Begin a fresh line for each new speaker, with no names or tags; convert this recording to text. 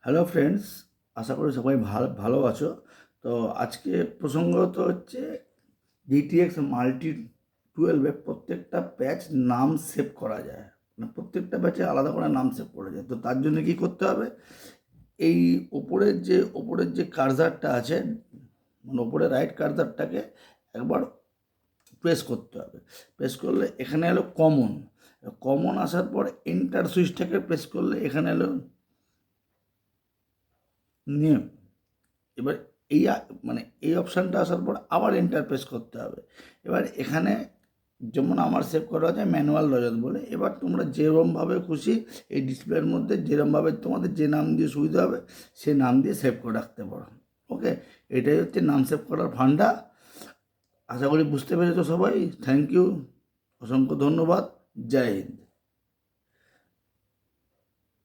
Hello friends, আশা করি সবাই ভালো আছো। তো আজকে প্রসঙ্গত হচ্ছে ডিটিএক্স মাল্টি 12-এ প্রত্যেকটা প্যাচ নাম সেভ করা যায়, মানে প্রত্যেকটা প্যাচে আলাদা করে নাম সেভ করা যায়। তো তার জন্য কি করতে হবে, এই ওপরের যে কার্সারটা আছে, মানে ওপরে রাইট কার্সারটাকে একবার প্রেস করতে হবে। প্রেস করলে এখানে এলো কমন। কমন আসার পর এন্টার সুইচটাকে প্রেস করলে এখানে এলো নেম। এবার মানে এই অপশানটা আসার পর আবার এন্টার প্রেস করতে হবে। এবার এখানে যেমন আমার সেভ করা আছে ম্যানুয়াল রজত বলে। এবার তোমরা যেরমভাবে খুশি এই ডিসপ্লের মধ্যে যেরমভাবে তোমাদের যে নাম দিয়ে সুবিধা হবে সে নাম দিয়ে সেভ করে রাখতে পারো। ওকে, এটাই হচ্ছে নাম সেভ করার ফান্ডা। আশা করি বুঝতে পেরেছো সবাই। থ্যাংক ইউ, অসংখ্য ধন্যবাদ। জয় হিন্দ।